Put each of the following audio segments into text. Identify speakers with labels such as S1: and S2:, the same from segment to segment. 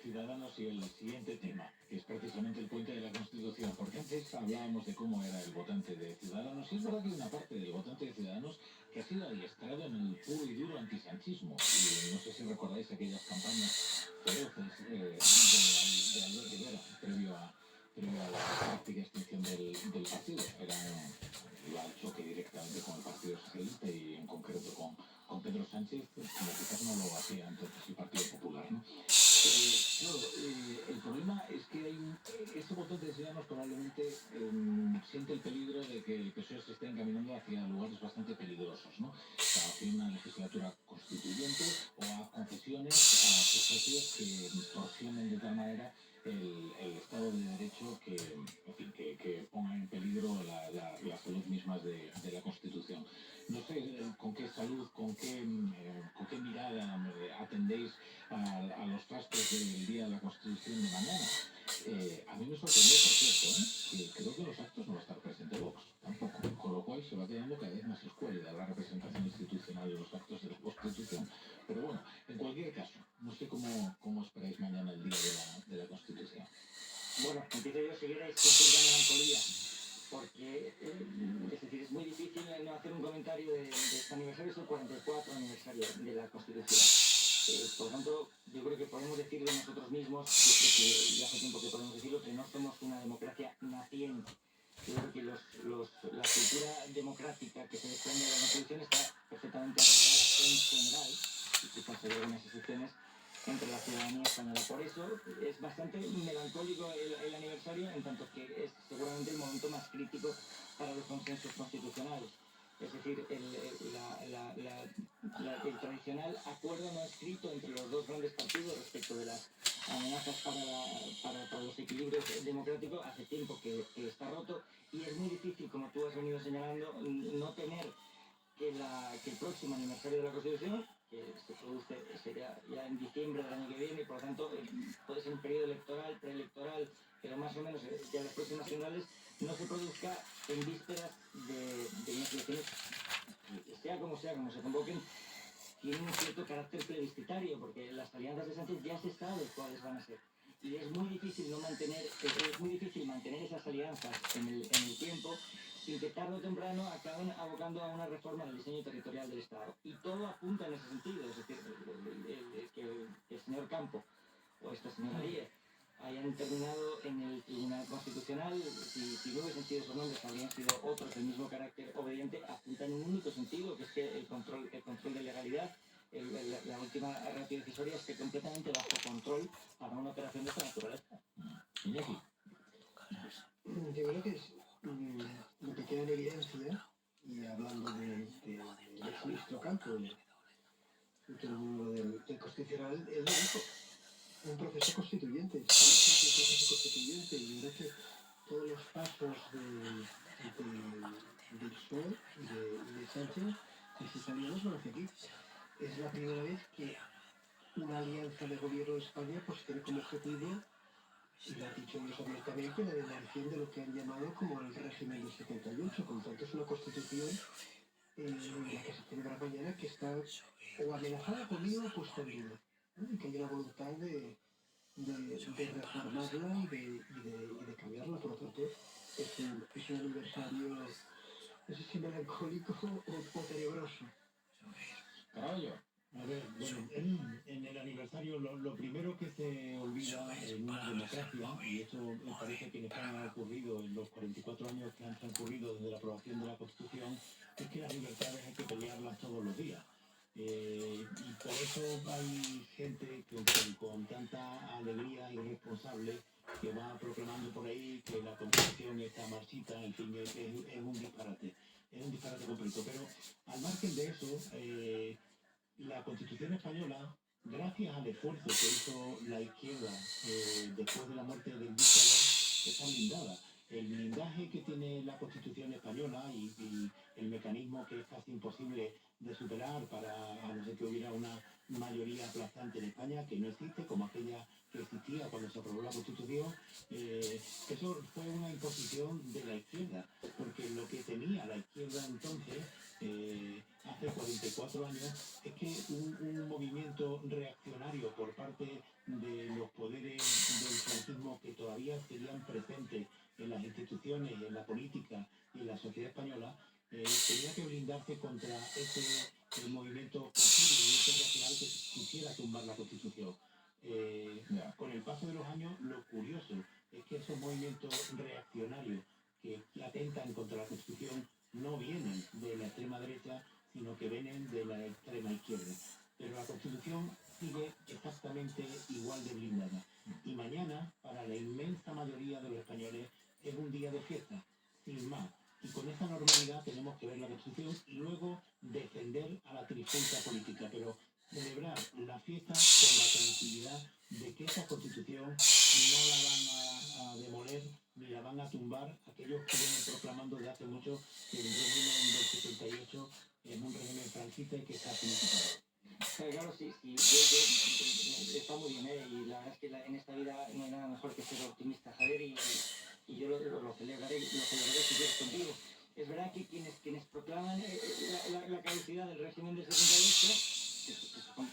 S1: Ciudadanos y el siguiente tema, que es precisamente el puente de la Constitución, porque antes hablábamos de cómo era el votante de Ciudadanos, y es verdad que hay una parte del votante de Ciudadanos que ha sido adiestrado en el puro y duro antisanchismo, y no sé si recordáis aquellas campañas feroces de Albert Rivera, previo a la práctica extinción del partido. Iba al choque directamente con el Partido Socialista y en concreto con Pedro Sánchez, como quizás no lo hacía entonces el Partido Popular, ¿no? El problema es que ese votante de Ciudadanos probablemente siente el peligro de que el PSOE se esté encaminando hacia lugares bastante peligrosos, ¿no? Hacia una legislatura constituyente o a concesiones a sus socios que torsionen de tal manera el Estado de Derecho en fin, que ponga en peligro la salud misma de la Constitución. No sé con qué salud, con qué mirada atendéis a los trastos del Día de la Constitución de mañana. A mí me sorprendió, por cierto, que creo que en los actos no va a estar presente Vox, tampoco, con lo cual se va quedando cada vez más escuálida la representación institucional de los actos de la Constitución. Pero bueno, en cualquier caso, no sé cómo esperáis mañana el Día de la Constitución.
S2: Bueno, empiezo yo, si queréis, con cierta melancolía, porque es decir, es muy difícil no hacer un comentario de este aniversario, es el 44 aniversario de la Constitución. Por lo tanto, yo creo que podemos decirlo nosotros mismos, yo creo que ya hace tiempo que podemos decirlo, que no somos una democracia naciente. Yo creo que la cultura democrática que se desprende de la Constitución está perfectamente arreglada en general, y quizás hay algunas excepciones, entre la ciudadanía española. Por eso es bastante melancólico el aniversario, en tanto que es seguramente el momento más crítico para los consensos constitucionales. Es decir, el tradicional acuerdo no escrito entre los dos grandes partidos respecto de las amenazas para los equilibrios democráticos hace tiempo que está roto, y es muy difícil, como tú has venido señalando, no temer que el próximo aniversario de la Constitución, que se produce sería ya en diciembre del año que viene, y por lo tanto puede ser un periodo electoral, preelectoral, pero más o menos ya las próximas nacionales, no se produzca en vísperas de unas elecciones, sea como se convoquen, tienen un cierto carácter plebiscitario, porque las alianzas de Sánchez ya se sabe cuáles van a ser. Y es muy difícil mantener esas alianzas en el tiempo, sin que tarde o temprano acaben abocando a una reforma del diseño territorial del Estado. Y todo apunta en ese sentido, es decir, que el señor Campo o esta señora Díez hayan terminado en el Tribunal Constitucional, si no hubiesen sido esos nombres, habrían sido otros del mismo carácter obediente, apunta en un único sentido, que es que el control de legalidad, la última ratio decisoria, esté completamente bajo control para una operación de esta naturaleza.
S1: Iñaki.
S3: Yo creo que es lo que queda en evidencia, y hablando del exministro Campo, el miembro del Constitucional, él lo dijo, un proceso constituyente, un proceso constituyente, y yo creo que todos los pasos del PSOE y de Sánchez necesitaríamos van hacia aquí. Es la primera vez que una alianza de gobierno de España pues tiene como objetivo, y lo ha dicho ellos abiertamente, la demolición de lo que han llamado como el régimen del 78. Por lo tanto, es una constitución la que se celebra mañana que está o amenazada con vida o puesta en duda, ¿no? Y que hay una voluntad de reformarla y de cambiarla. Por lo tanto, es un aniversario, no sé si melancólico o tenebroso.
S1: Caballo.
S4: A ver, bueno, en el aniversario lo primero que se olvida en una democracia, y eso me parece que en España ha ocurrido en los 44 años que han transcurrido desde la aprobación de la Constitución, es que las libertades hay que pelearlas todos los días. Y por eso hay gente que con tanta alegría irresponsable que va proclamando por ahí que la Constitución está marchita, en fin, es un disparate. Es un disparate completo. Pero al margen de eso, la Constitución española, gracias al esfuerzo que hizo la izquierda después de la muerte del dictador, está blindada. El blindaje que tiene la Constitución española y el mecanismo que es casi imposible de superar para, a no ser que hubiera una mayoría aplastante en España, que no existe, como aquella que existía cuando se aprobó la Constitución, eso fue una imposición de la izquierda, porque lo que tenía la izquierda entonces, hace 44 años es que un movimiento reaccionario por parte de los poderes del franquismo que todavía seguían presentes en las instituciones, en la política y en la sociedad española, tenía que blindarse contra ese movimiento posible, movimiento reaccionario que quisiera tumbar la Constitución. Con el paso de los años, lo curioso es que esos movimientos reaccionarios que atentan contra la Constitución no vienen de la extrema derecha, sino que vienen de la extrema izquierda. Pero la Constitución sigue exactamente igual de blindada. Y mañana, para la inmensa mayoría de los españoles, es un día de fiesta, sin más. Y con esa normalidad tenemos que ver la Constitución y luego defender a la trifulca política, pero celebrar la fiesta con la tranquilidad de que esa Constitución no la van a demoler ni la van a tumbar aquellos que vienen proclamando desde hace mucho que el régimen del 78 es un régimen franquista y que está finiquitado.
S2: Claro, sí, está muy bien, ¿eh? Y la verdad es que en esta vida no hay nada mejor que ser optimista, Javier, y yo lo celebraré si quieres contigo. Es verdad que quienes proclaman la caducidad del régimen del 78,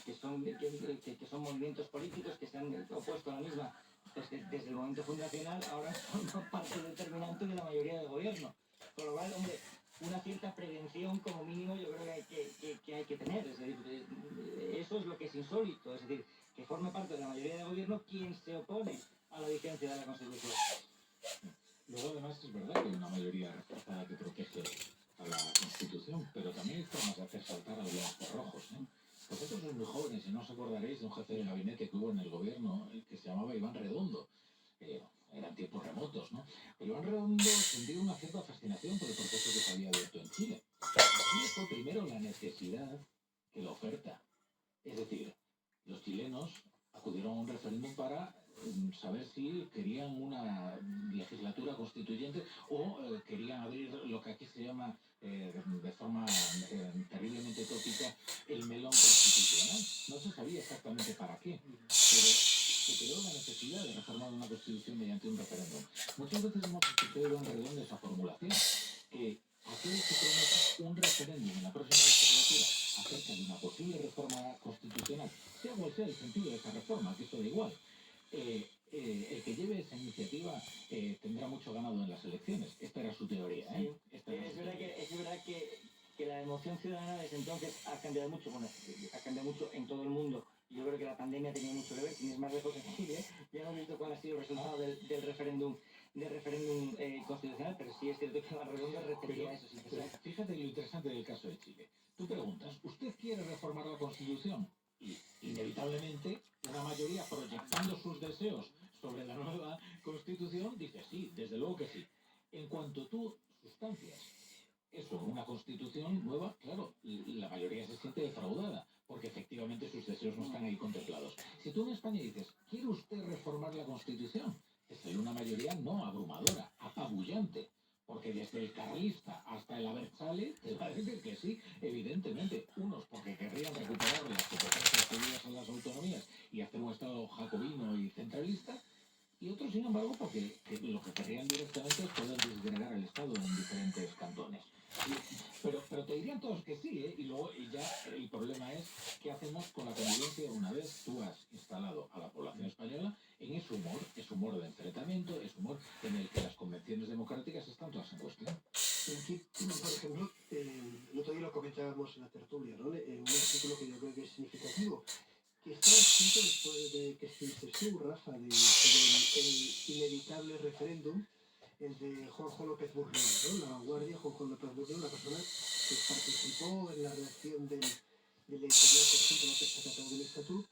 S2: que son movimientos políticos que se han opuesto a la misma desde el momento fundacional, ahora son parte determinante de la mayoría del gobierno. Con lo cual, hombre, una cierta prevención como mínimo yo creo que hay que tener. Es decir, eso es lo que es insólito. Es decir, que forme parte de la mayoría del gobierno quien se opone a la vigencia de la Constitución.
S1: Luego, además, es verdad que hay una mayoría reforzada que protege a la Constitución, pero también hay formas de hacer saltar a los blancos rojos, ¿eh? Vosotros sois muy jóvenes y no os acordaréis de un jefe de gabinete que hubo en el gobierno que se llamaba Iván Redondo. Eran tiempos remotos, ¿no? Pero Iván Redondo sentía una cierta fascinación por el proceso que se había abierto en Chile. Aquí fue primero la necesidad que la oferta. Es decir, los chilenos acudieron a un referéndum para saber si querían una legislatura constituyente o querían abrir lo que aquí se llama de forma terriblemente tópica el melón constitucional. No se sabía exactamente para qué, pero se creó la necesidad de reformar una constitución mediante un referéndum. Muchas veces hemos escuchado en redondo esa formulación, que aquel que prometa un referéndum en la próxima legislatura acerca de una posible reforma constitucional, sea cual sea el sentido de esa reforma, que eso da igual, el que lleve esa iniciativa tendrá mucho ganado en las elecciones. Esta era su teoría, ¿eh?
S2: Sí. Es verdad que la emoción ciudadana desde entonces ha cambiado mucho, ha cambiado mucho en todo el mundo. Yo creo que la pandemia tenía mucho que ver, sin ir más lejos en Chile, ya hemos visto cuál ha sido el resultado del referéndum constitucional, pero sí es cierto que Iván Redondo repetía eso. Sí,
S1: fíjate lo interesante del caso de Chile. Tú preguntas, ¿usted quiere reformar la Constitución? Y inevitablemente una mayoría proyectando sus deseos sobre la nueva Constitución dice sí, desde luego que sí. En cuanto tú sustancias eso, una Constitución nueva, claro, la mayoría se siente defraudada, porque efectivamente sus deseos no están ahí contemplados. Si tú en España dices, ¿quiere usted reformar la Constitución? Te sale una mayoría no abrumadora, apabullante. Porque desde el carlista hasta el Abertzale te va a decir que sí, evidentemente. Unos porque querrían recuperar las competencias cedidas a las autonomías y hacer un Estado jacobino y centralista, y otros, sin embargo, porque lo que querrían directamente es poder disgregar el Estado en diferentes cantones. Pero te dirían todos que sí, ¿eh? Y luego ya el problema es qué hacemos con la convivencia una vez tú has instalado a la población española en ese humor de enfrentamiento, ese humor en el que las convenciones democráticas están todas en cuestión.
S3: Aquí, por ejemplo, el otro día lo comentábamos en la tertulia, ¿no? Un artículo que yo creo que es significativo, que estaba escrito después de que escribiste tú, Rafa, sobre el inevitable referéndum, el de Jorge López Burlón, ¿no? La vanguardia, Jorge López Burlón, una persona que participó en la redacción del editorial conjunto López Acatado del Estatut,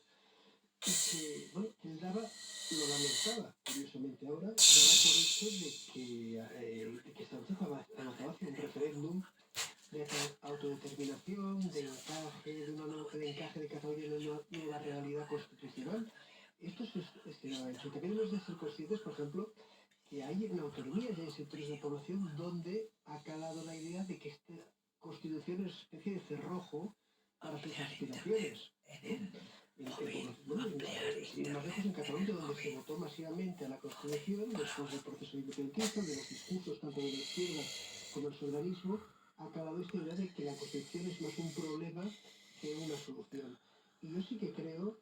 S3: y que, bueno, que él lo lamentaba, curiosamente ahora, daba por hecho de que Sánchez anotaba hacia un referéndum de autodeterminación, de encaje de Cataluña en una nueva realidad constitucional. Esto es que no ha hecho. También hemos de ser conscientes, por ejemplo, que hay en autonomías y hay sectores de la población donde ha calado la idea de que esta constitución es una especie de cerrojo para sus aspiraciones, ¿no? Sin más lejos, en Cataluña, donde se votó masivamente a la Constitución después del proceso independentista, de los discursos tanto de la izquierda como del soberanismo, ha calado esta idea de que la Constitución es más un problema que una solución. Y yo sí que creo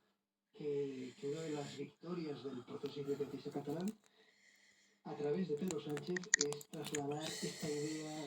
S3: que una de las victorias del proceso independentista catalán, a través de Pedro Sánchez, es trasladar esta idea